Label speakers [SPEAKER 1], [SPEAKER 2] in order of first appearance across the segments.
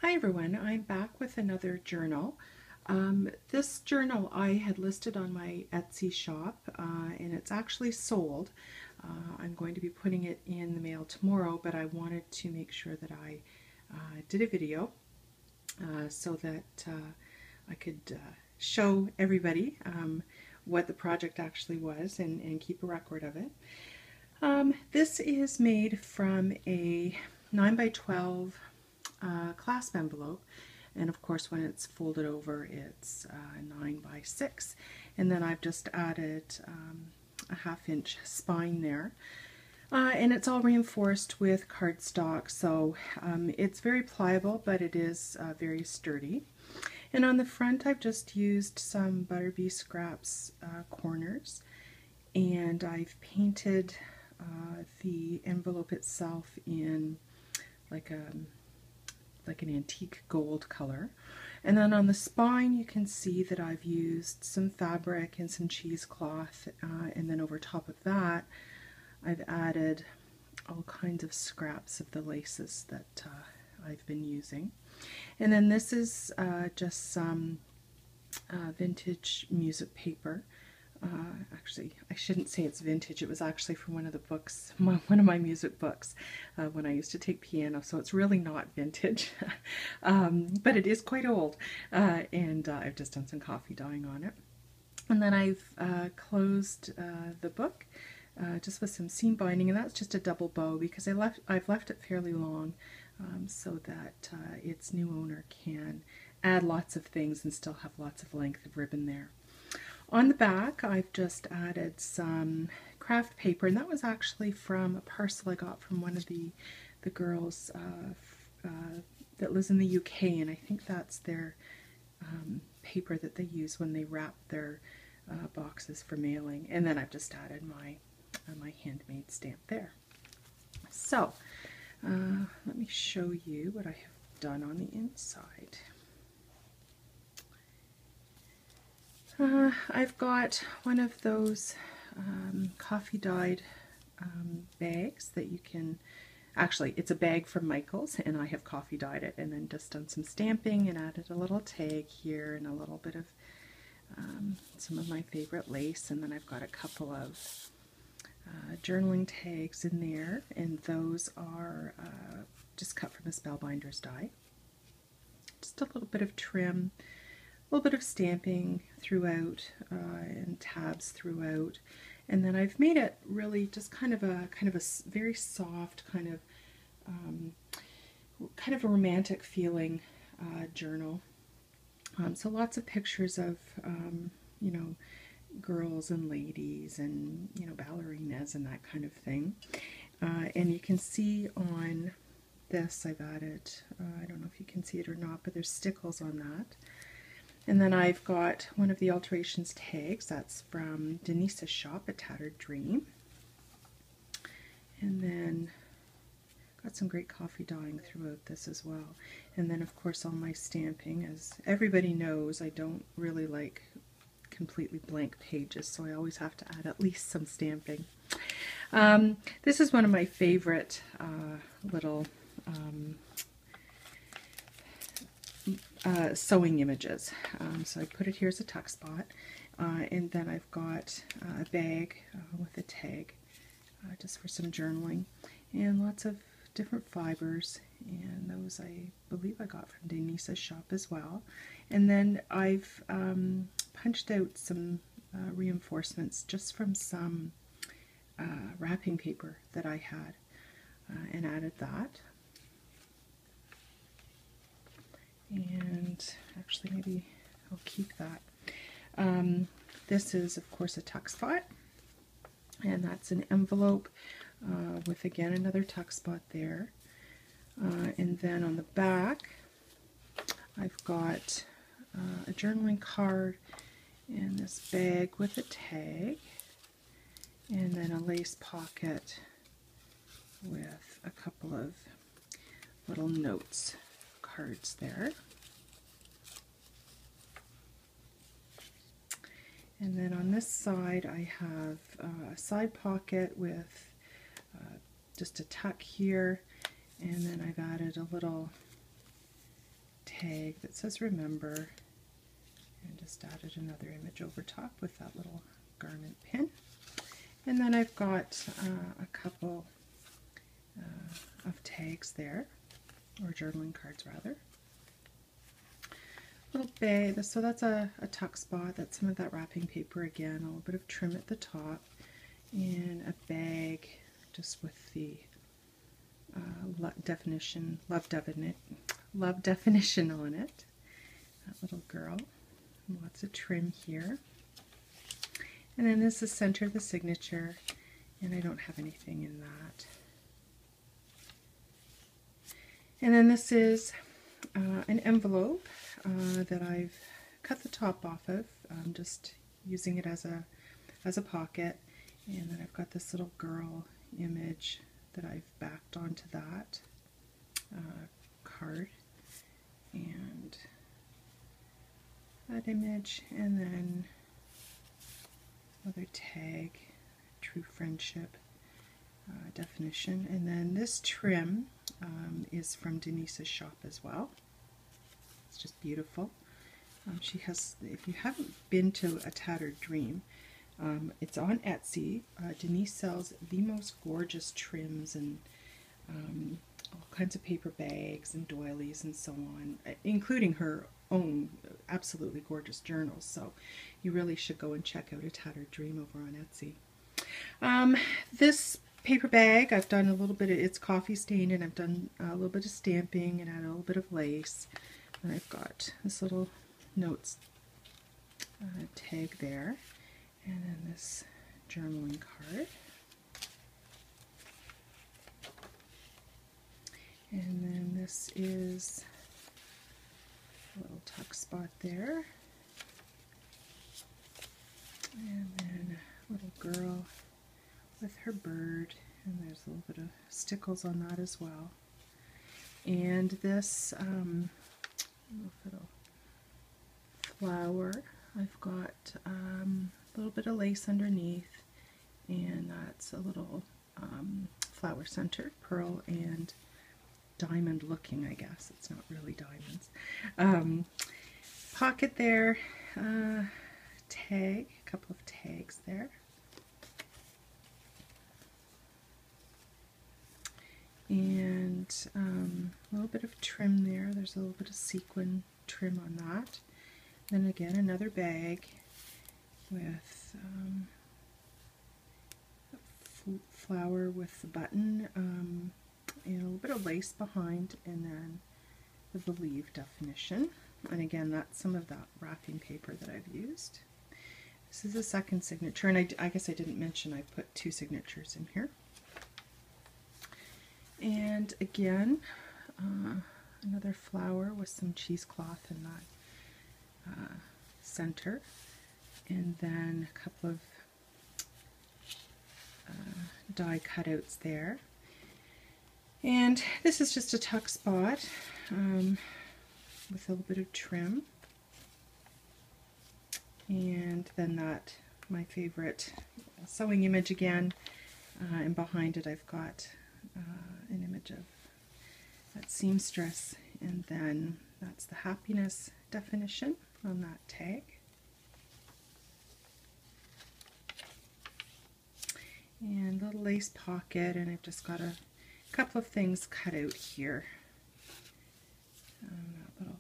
[SPEAKER 1] Hi everyone, I'm back with another journal. This journal I had listed on my Etsy shop and it's actually sold. I'm going to be putting it in the mail tomorrow, but I wanted to make sure that I did a video so that I could show everybody what the project actually was and keep a record of it. This is made from a 9 by 12 clasp envelope, and of course when it's folded over it's 9 by 6, and then I've just added a ½ inch spine there, and it's all reinforced with cardstock, so it's very pliable, but it is very sturdy. And on the front I've just used some Butterbee Scraps corners, and I've painted the envelope itself in like an antique gold color. And then on the spine you can see that I've used some fabric and some cheesecloth, and then over top of that I've added all kinds of scraps of the laces that I've been using. And then this is just some vintage music paper. Actually, I shouldn't say it's vintage. It was actually from one of the books, one of my music books, when I used to take piano, so it's really not vintage. But it is quite old, and I've just done some coffee dyeing on it. And then I've closed the book just with some seam binding, and that's just a double bow because I've left it fairly long so that its new owner can add lots of things and still have lots of length of ribbon there. On the back, I've just added some craft paper, and that was actually from a parcel I got from one of the girls that lives in the UK, and I think that's their paper that they use when they wrap their boxes for mailing. And then I've just added my handmade stamp there. So let me show you what I have done on the inside. I've got one of those coffee dyed bags that you can, actually it's a bag from Michaels, and I have coffee dyed it and then just done some stamping and added a little tag here and a little bit of some of my favorite lace, and then I've got a couple of journaling tags in there, and those are just cut from a Spellbinders die. Just a little bit of trim, a little bit of stamping throughout and tabs throughout, and then I've made it really just kind of a very soft kind of a romantic feeling journal. So lots of pictures of you know, girls and ladies and, you know, ballerinas and that kind of thing. And you can see on this I've added, I don't know if you can see it or not, but there's stickles on that. And then I've got one of the alterations tags, that's from Denise's shop, A Tattered Dream. And then got some great coffee dyeing throughout this as well. And then of course all my stamping. As everybody knows, I don't really like completely blank pages, so I always have to add at least some stamping. This is one of my favorite little sewing images. So I put it here as a tuck spot, and then I've got a bag with a tag just for some journaling, and lots of different fibers, and those I believe I got from Denise's shop as well. And then I've punched out some reinforcements just from some wrapping paper that I had and added that. And actually maybe I'll keep that. This is of course a tuck spot, and that's an envelope with again another tuck spot there. And then on the back I've got a journaling card and this bag with a tag, and then a lace pocket with a couple of little notes cards there. And then on this side I have a side pocket with just a tuck here, and then I've added a little tag that says remember, and just added another image over top with that little garment pin. And then I've got a couple of tags there, or journaling cards rather. Little bag, so that's a tuck spot, that's some of that wrapping paper again, a little bit of trim at the top, and a bag just with the love definition on it. That little girl. Lots of trim here. And then this is center of the signature, and I don't have anything in that. And then this is an envelope that I've cut the top off of, just using it as a pocket. And then I've got this little girl image that I've backed onto that card, and that image, and then another tag, true friendship definition. And then this trim is from Denise's shop as well. It's just beautiful. She has, if you haven't been to A Tattered Dream, it's on Etsy. Denise sells the most gorgeous trims and all kinds of paper bags and doilies and so on, including her own absolutely gorgeous journals. So you really should go and check out A Tattered Dream over on Etsy. This paper bag, I've done a little bit of, it's coffee stained, and I've done a little bit of stamping and added a little bit of lace. And I've got this little notes tag there, and then this journaling card. And then this is a little tuck spot there. And then a little girl with her bird, and there's a little bit of stickles on that as well. And this little flower, I've got a little bit of lace underneath, and that's a little flower center, pearl and diamond looking, I guess. It's not really diamonds. Pocket there, tag, a couple of tags there. And a little bit of trim there. There's a little bit of sequin trim on that. Then again, another bag with a flower with the button, and a little bit of lace behind, and then the Believe definition. And again, that's some of that wrapping paper that I've used. This is the second signature, and I guess I didn't mention I put two signatures in here. And again, another flower with some cheesecloth in that center, and then a couple of die cutouts there. And this is just a tuck spot with a little bit of trim. And then that, my favorite sewing image again, and behind it I've got an image of that seamstress, and then that's the happiness definition on that tag. And a little lace pocket, and I've just got a couple of things cut out here. That little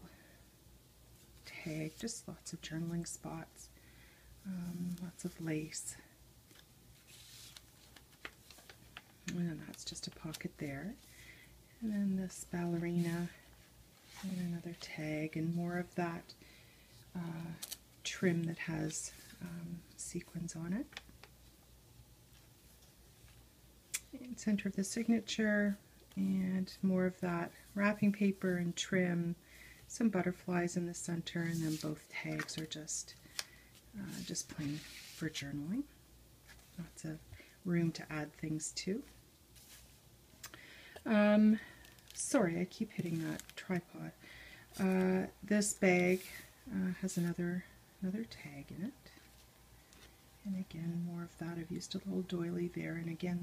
[SPEAKER 1] tag, just lots of journaling spots, lots of lace. And then that's just a pocket there. And then this ballerina, and another tag, and more of that trim that has sequins on it. And center of the signature, and more of that wrapping paper and trim, some butterflies in the center, and then both tags are just plain for journaling. Lots of room to add things to. Sorry, I keep hitting that tripod. This bag has another tag in it, and again, more of that. I've used a little doily there, and again,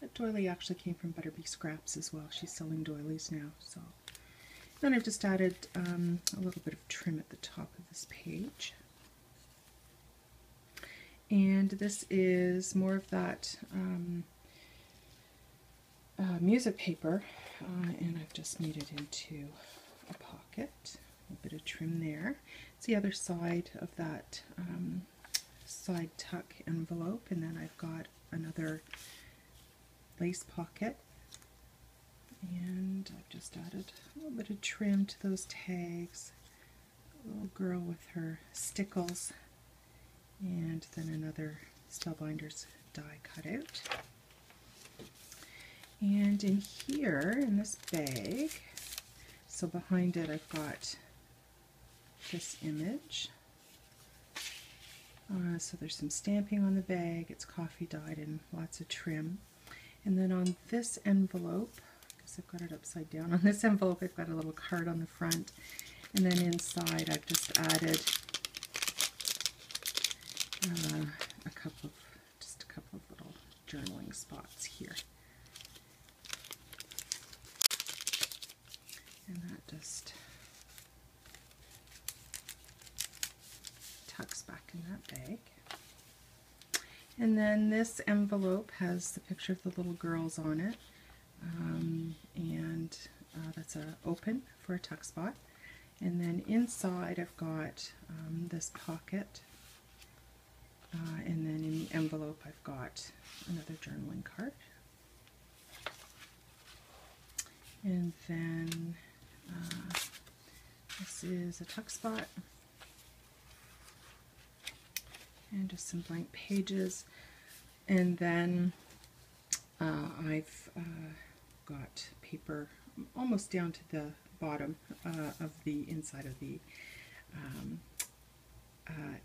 [SPEAKER 1] that doily actually came from Butterbee Scraps as well. She's selling doilies now. So, Then I've just added a little bit of trim at the top of this page. And this is more of that music paper, and I've just made it into a pocket. A bit of trim there. It's the other side of that side tuck envelope, and then I've got another lace pocket, and I've just added a little bit of trim to those tags. A little girl with her stickles, and then another Spellbinders die cut out. And in here, in this bag, so behind it I've got this image. So there's some stamping on the bag, it's coffee dyed and lots of trim. And then on this envelope, because I've got it upside down, on this envelope I've got a little card on the front, and then inside I've just added a couple of little journaling spots here. And that just tucks back in that bag. And then this envelope has the picture of the little girls on it, and that's open for a tuck spot. And then inside I've got this pocket, and then in the envelope I've got another journaling card. And then this is a tuck spot, and just some blank pages. And then I've got paper almost down to the bottom of the inside of the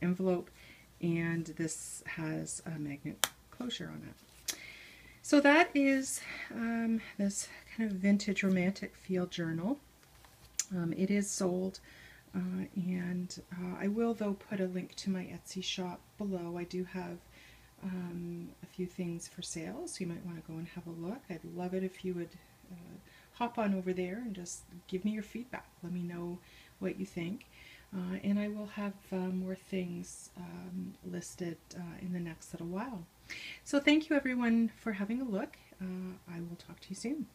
[SPEAKER 1] envelope, and this has a magnet closure on it. So that is this kind of vintage romantic feel journal. It is sold, and I will though put a link to my Etsy shop below. I do have a few things for sale, so you might want to go and have a look. I'd love it if you would hop on over there and just give me your feedback. Let me know what you think. And I will have more things listed in the next little while. So thank you everyone for having a look. I will talk to you soon.